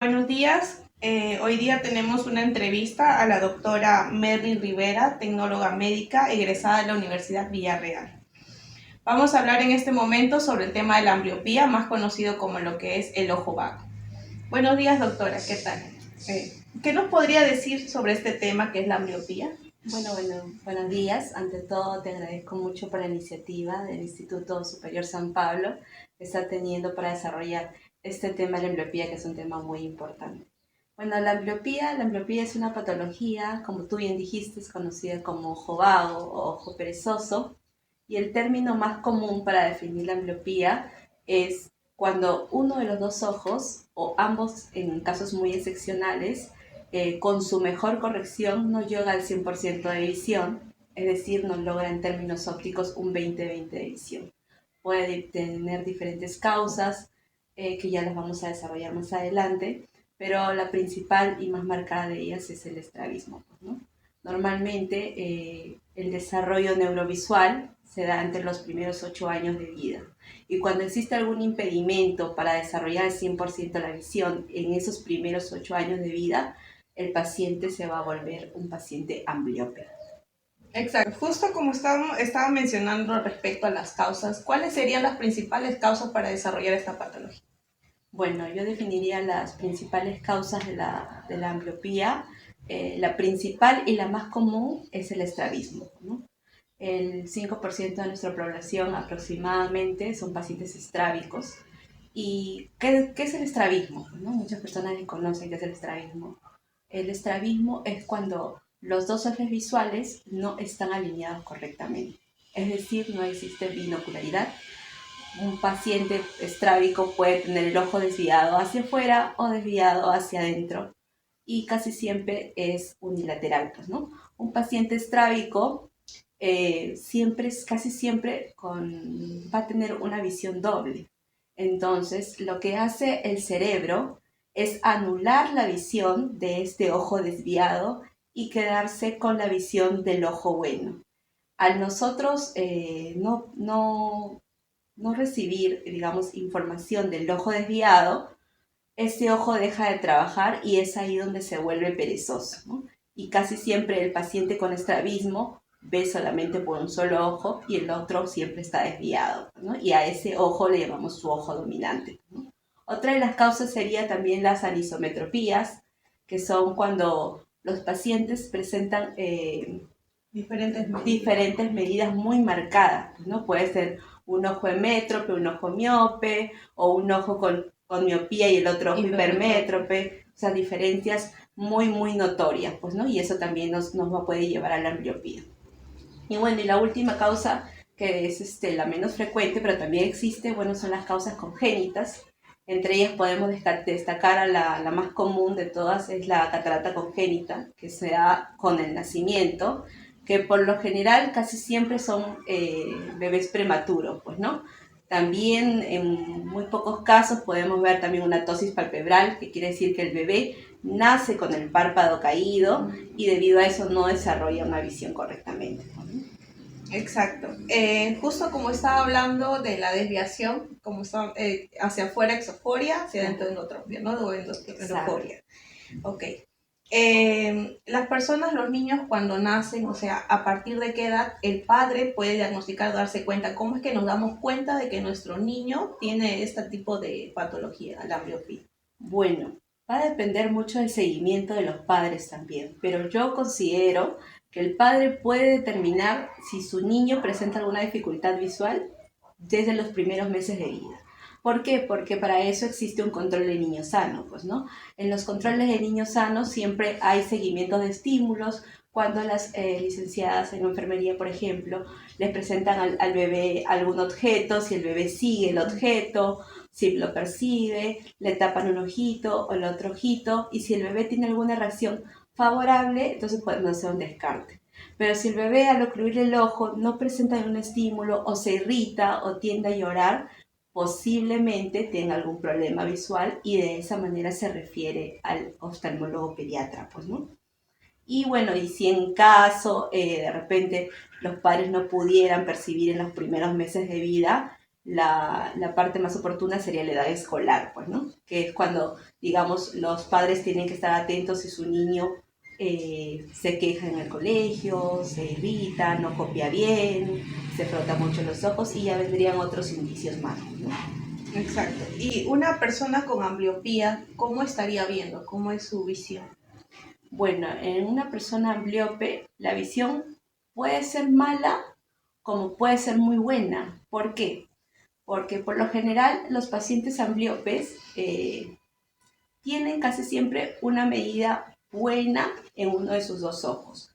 Buenos días. Hoy día tenemos una entrevista a la doctora Merly Rivera, tecnóloga médica egresada de la Universidad Villarreal. Vamos a hablar en este momento sobre el tema de la ambliopía, más conocido como lo que es el ojo vago. Buenos días, doctora, ¿qué tal? ¿Qué nos podría decir sobre este tema que es la ambliopía? Buenos días. Ante todo, te agradezco mucho por la iniciativa del Instituto Superior San Pablo que está teniendo para desarrollar este tema de la ambliopía, que es un tema muy importante. La ambliopía es una patología, como tú bien dijiste, es conocida como ojo vago o ojo perezoso, y el término más común para definir la ambliopía es cuando uno de los dos ojos, o ambos en casos muy excepcionales, con su mejor corrección no llega al 100% de visión, es decir, no logra en términos ópticos un 20-20 de visión. Puede tener diferentes causas que ya las vamos a desarrollar más adelante, pero la principal y más marcada de ellas es el estrabismo, ¿no? Normalmente el desarrollo neurovisual se da entre los primeros 8 años de vida. Y cuando existe algún impedimento para desarrollar al 100% la visión en esos primeros 8 años de vida, el paciente se va a volver un paciente ambliope. Exacto, justo como estaba mencionando respecto a las causas, ¿cuáles serían las principales causas para desarrollar esta patología? Bueno, yo definiría las principales causas de la ambliopía. La principal y la más común es el estrabismo, ¿no? El 5% de nuestra población aproximadamente son pacientes estrábicos. ¿Y qué es el estrabismo? ¿No? Muchas personas desconocen qué es el estrabismo. El estrabismo es cuando los dos ejes visuales no están alineados correctamente. Es decir, no existe binocularidad. Un paciente estrábico puede tener el ojo desviado hacia afuera o desviado hacia adentro, y casi siempre es unilateral, pues, ¿no? Un paciente estrábico casi siempre va a tener una visión doble. Entonces, lo que hace el cerebro es anular la visión de este ojo desviado y quedarse con la visión del ojo bueno. Al nosotros no recibir, digamos, información del ojo desviado, ese ojo deja de trabajar y es ahí donde se vuelve perezoso, ¿no? Y casi siempre el paciente con estrabismo ve solamente por un solo ojo y el otro siempre está desviado, ¿no? Y a ese ojo le llamamos su ojo dominante, ¿no? Otra de las causas sería también las anisometropías, que son cuando los pacientes presentan diferentes medidas muy marcadas, ¿no? Puede ser un ojo hemétrope, un ojo miope, o un ojo con miopía y el otro ojo hipermétrope, o sea, diferencias muy notorias, pues, ¿no? Y eso también nos puede llevar a la ambliopía. Y bueno, y la última causa, que es la menos frecuente, pero también existe, bueno, son las causas congénitas. Entre ellas podemos destacar a la más común de todas, es la catarata congénita, que se da con el nacimiento, que por lo general casi siempre son bebés prematuros, pues, ¿no? También en muy pocos casos podemos ver también una ptosis palpebral, que quiere decir que el bebé nace con el párpado caído y debido a eso no desarrolla una visión correctamente. Exacto. Justo como estaba hablando de la desviación, como está, hacia afuera exoforia, hacia adentro endotropia, ¿no? O endoforia. Ok. Las personas, los niños cuando nacen, o sea, a partir de qué edad el padre puede diagnosticar, darse cuenta, ¿cómo es que nos damos cuenta de que nuestro niño tiene este tipo de patología, la ambliopía? Bueno, va a depender mucho del seguimiento de los padres también, pero yo considero que el padre puede determinar si su niño presenta alguna dificultad visual desde los primeros meses de vida. ¿Por qué? Porque para eso existe un control de niño sano, pues, ¿no? En los controles de niño sano siempre hay seguimiento de estímulos. Cuando las licenciadas en enfermería, por ejemplo, les presentan al bebé algún objeto, si el bebé sigue el objeto, si lo percibe, le tapan un ojito o el otro ojito, y si el bebé tiene alguna reacción favorable, entonces podemos hacer un descarte. Pero si el bebé al ocluir el ojo no presenta ningún estímulo o se irrita o tiende a llorar, posiblemente tenga algún problema visual y de esa manera se refiere al oftalmólogo pediatra, pues, ¿no? Y bueno, y si en caso de repente los padres no pudieran percibir en los primeros meses de vida, la parte más oportuna sería la edad escolar, pues, ¿no? Que es cuando, digamos, los padres tienen que estar atentos si su niño se queja en el colegio, se irrita, no copia bien, se frota mucho los ojos y ya vendrían otros indicios más, ¿no? Exacto. Y una persona con ambliopía, ¿cómo estaría viendo? ¿Cómo es su visión? Bueno, en una persona ambliope, la visión puede ser mala como puede ser muy buena. ¿Por qué? Porque por lo general los pacientes ambliopes tienen casi siempre una medida buena en uno de sus dos ojos.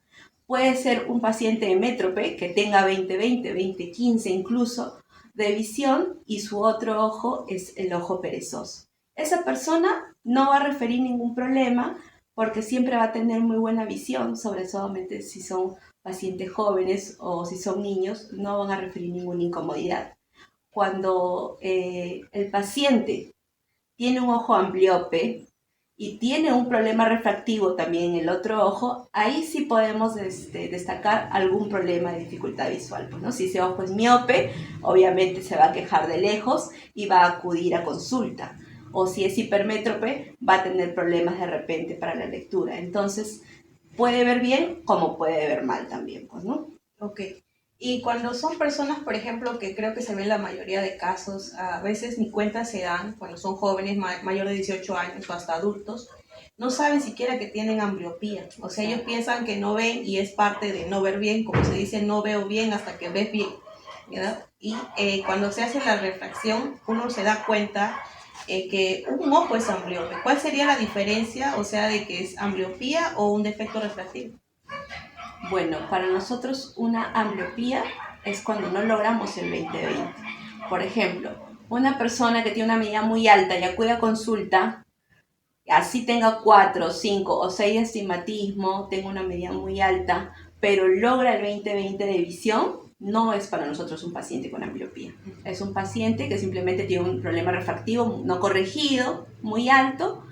Puede ser un paciente hemétrope que tenga 20/20, 20/15 incluso de visión y su otro ojo es el ojo perezoso. Esa persona no va a referir ningún problema porque siempre va a tener muy buena visión, sobre todo si son pacientes jóvenes o si son niños, no van a referir ninguna incomodidad. Cuando el paciente tiene un ojo ambliope y tiene un problema refractivo también en el otro ojo, ahí sí podemos destacar algún problema de dificultad visual, pues, ¿no? Si ese ojo es miope, obviamente se va a quejar de lejos y va a acudir a consulta. O si es hipermétrope, va a tener problemas de repente para la lectura. Entonces, puede ver bien como puede ver mal también, pues, ¿no? Ok. Y cuando son personas, por ejemplo, que creo que se ve en la mayoría de casos, a veces ni cuenta se dan, cuando son jóvenes mayor de 18 años o hasta adultos, no saben siquiera que tienen ambliopía. O sea, ellos piensan que no ven y es parte de no ver bien, como se dice, no veo bien hasta que ves bien, ¿verdad? Y cuando se hace la refracción, uno se da cuenta que un ojo es ambliope. ¿Cuál sería la diferencia, o sea, de que es ambliopía o un defecto refractivo? Bueno, para nosotros una ambliopía es cuando no logramos el 20/20. Por ejemplo, una persona que tiene una medida muy alta y acude a consulta, así tenga 4, 5 o 6 de astigmatismo, tenga una medida muy alta, pero logra el 20/20 de visión, no es para nosotros un paciente con ambliopía. Es un paciente que simplemente tiene un problema refractivo no corregido, muy alto,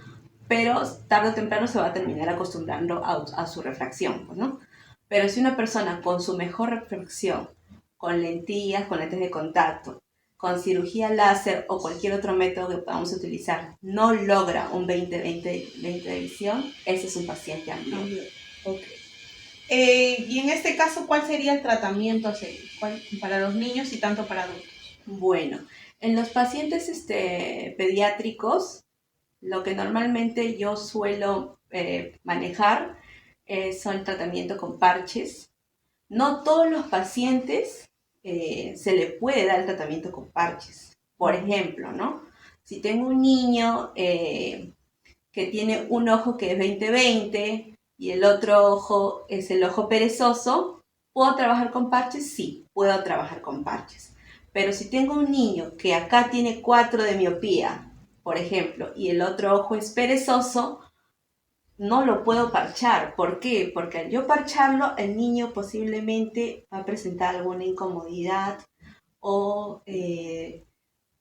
pero tarde o temprano se va a terminar acostumbrando a su refracción, ¿no? Pero si una persona con su mejor refracción, con lentillas, con lentes de contacto, con cirugía láser o cualquier otro método que podamos utilizar, no logra un 20/20 de visión, ese es un paciente ambliope. Okay. Y en este caso, ¿cuál sería el tratamiento a seguir? Para los niños y tanto para adultos? Bueno, en los pacientes pediátricos, lo que normalmente yo suelo manejar son el tratamiento con parches. No todos los pacientes se le puede dar el tratamiento con parches. Por ejemplo, ¿no? Si tengo un niño que tiene un ojo que es 20/20 y el otro ojo es el ojo perezoso, ¿puedo trabajar con parches? Sí, puedo trabajar con parches. Pero si tengo un niño que acá tiene 4 de miopía, por ejemplo, y el otro ojo es perezoso, no lo puedo parchar. ¿Por qué? Porque al yo parcharlo, el niño posiblemente va a presentar alguna incomodidad o de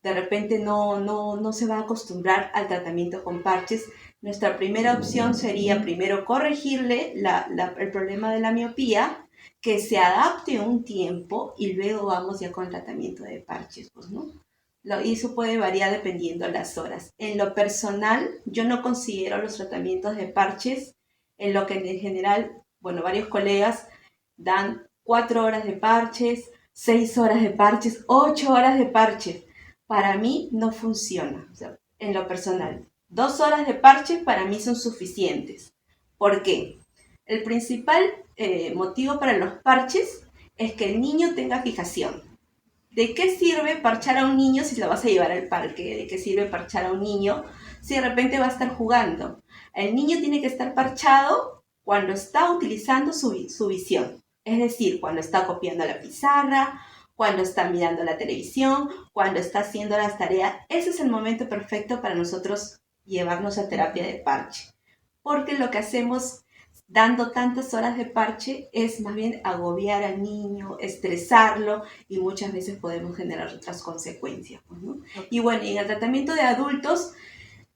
repente no se va a acostumbrar al tratamiento con parches. Nuestra primera opción sería primero corregirle el problema de la miopía, que se adapte un tiempo y luego vamos ya con el tratamiento de parches, pues, ¿no? Y eso puede variar dependiendo de las horas. En lo personal, yo no considero los tratamientos de parches, en lo que en general, bueno, varios colegas dan 4 horas de parches, 6 horas de parches, 8 horas de parches. Para mí no funciona, o sea, en lo personal. 2 horas de parches para mí son suficientes. ¿Por qué? El principal motivo para los parches es que el niño tenga fijación. ¿De qué sirve parchar a un niño si lo vas a llevar al parque? ¿De qué sirve parchar a un niño si de repente va a estar jugando? El niño tiene que estar parchado cuando está utilizando su visión. Es decir, cuando está copiando la pizarra, cuando está mirando la televisión, cuando está haciendo las tareas. Ese es el momento perfecto para nosotros llevarnos a terapia de parche. Porque lo que hacemos dando tantas horas de parche es más bien agobiar al niño, estresarlo y muchas veces podemos generar otras consecuencias, ¿no? Y bueno, en el tratamiento de adultos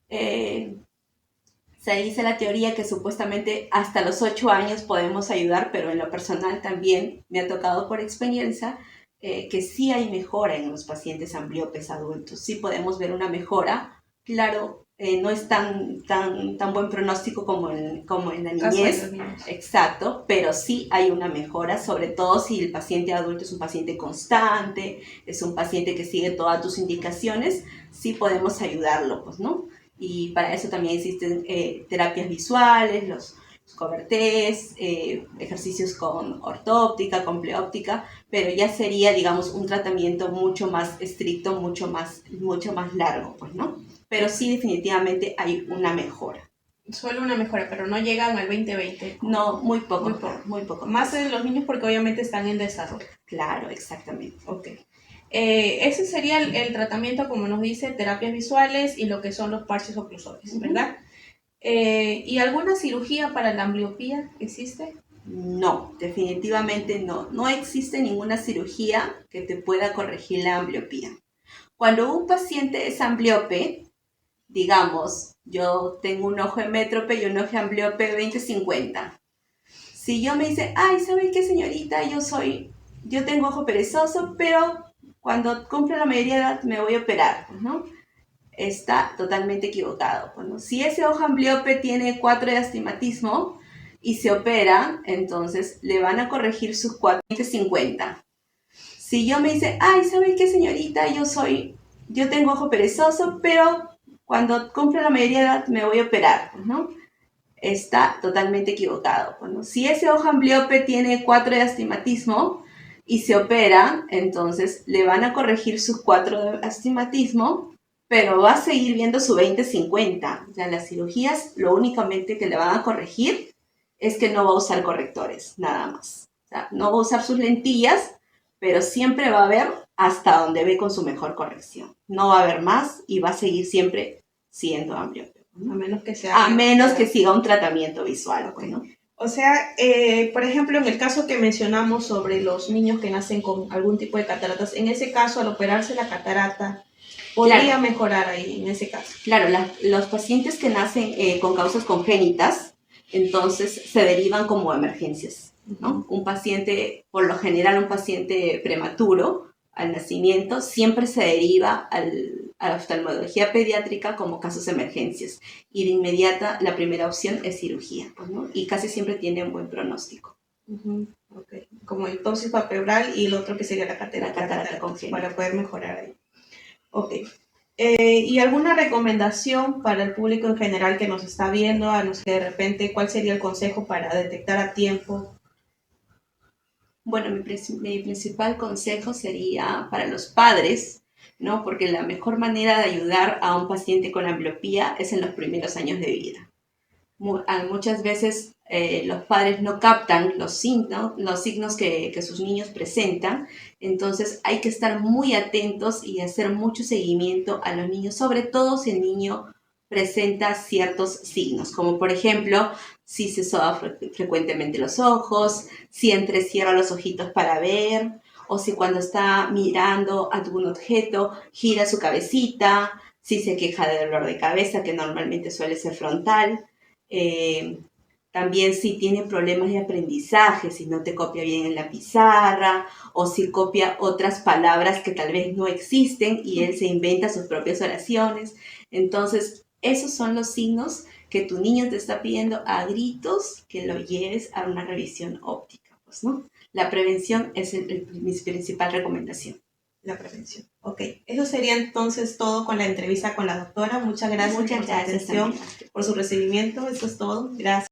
se dice la teoría que supuestamente hasta los 8 años podemos ayudar, pero en lo personal también me ha tocado por experiencia que sí hay mejora en los pacientes ambliopes adultos. Sí podemos ver una mejora. Claro, no es tan buen pronóstico como en la niñez, exacto, pero sí hay una mejora, sobre todo si el paciente adulto es un paciente constante, es un paciente que sigue todas tus indicaciones, sí podemos ayudarlo, pues, ¿no? Y para eso también existen terapias visuales, los cobertés, ejercicios con ortóptica, con pleóptica, pero ya sería, digamos, un tratamiento mucho más estricto, mucho más largo, pues, ¿no? Pero sí, definitivamente hay una mejora. Solo una mejora, pero no llegan al 2020. No, muy poco. Muy poco. Más en los niños porque obviamente están en desarrollo. Claro, exactamente. Ok. Ese sería el tratamiento, como nos dice, terapias visuales y lo que son los parches oclusores, ¿verdad? ¿Y alguna cirugía para la ambliopía existe? No, definitivamente no. No existe ninguna cirugía que te pueda corregir la ambliopía. Cuando un paciente es ambliope, digamos, yo tengo un ojo hemétrope y un ojo ambliope 20/50. Si yo me dice, ay, ¿sabe qué, señorita? Yo tengo ojo perezoso, pero cuando cumplo la mayoría de edad me voy a operar, ¿no? Está totalmente equivocado. Bueno, si ese ojo ambliope tiene 4 de astigmatismo y se opera, entonces le van a corregir sus 4/50. Si yo me dice, ay, ¿sabe qué, señorita? Yo tengo ojo perezoso, pero cuando cumplo la mayoría de edad me voy a operar, ¿no? Está totalmente equivocado. Bueno, si ese ojo ambliope tiene 4 de astigmatismo y se opera, entonces le van a corregir sus 4 de astigmatismo, pero va a seguir viendo su 20/50. O sea, las cirugías lo únicamente que le van a corregir es que no va a usar correctores, nada más. O sea, no va a usar sus lentillas, pero siempre va a ver hasta donde ve con su mejor corrección. No va a ver más y va a seguir siempre siendo ambliope. A menos que siga un tratamiento visual, okay. ¿no? O sea, por ejemplo, en el caso que mencionamos sobre los niños que nacen con algún tipo de cataratas, en ese caso, al operarse la catarata, ¿podría mejorar ahí, en ese caso? Claro, los pacientes que nacen con causas congénitas, entonces se derivan como emergencias, ¿no? Un paciente, por lo general un paciente prematuro, al nacimiento, siempre se deriva a la oftalmología pediátrica como casos de emergencias. Y de inmediata la primera opción es cirugía, ¿no? Y casi siempre tiene un buen pronóstico. Okay. Como el ptosis palpebral y el otro que sería la catarata congénita. Para poder mejorar ahí. Ok. ¿Y alguna recomendación para el público en general que nos está viendo? A los que de repente, ¿cuál sería el consejo para detectar a tiempo? Bueno, mi principal consejo sería para los padres, ¿no? Porque la mejor manera de ayudar a un paciente con ambliopía es en los primeros años de vida. Muchas veces los padres no captan los signos que sus niños presentan, entonces hay que estar muy atentos y hacer mucho seguimiento a los niños, sobre todo si el niño presenta ciertos signos, como por ejemplo, si se soba frecuentemente los ojos, si entrecierra los ojitos para ver, o si cuando está mirando algún objeto gira su cabecita, si se queja de dolor de cabeza, que normalmente suele ser frontal. También si tiene problemas de aprendizaje, si no te copia bien en la pizarra o si copia otras palabras que tal vez no existen y él se inventa sus propias oraciones. Entonces, esos son los signos que tu niño te está pidiendo a gritos que lo lleves a una revisión óptica, pues, ¿no? La prevención es mi principal recomendación. La prevención. Ok, eso sería entonces todo con la entrevista con la doctora. Muchas gracias por su atención, por su recibimiento. Eso es todo. Gracias.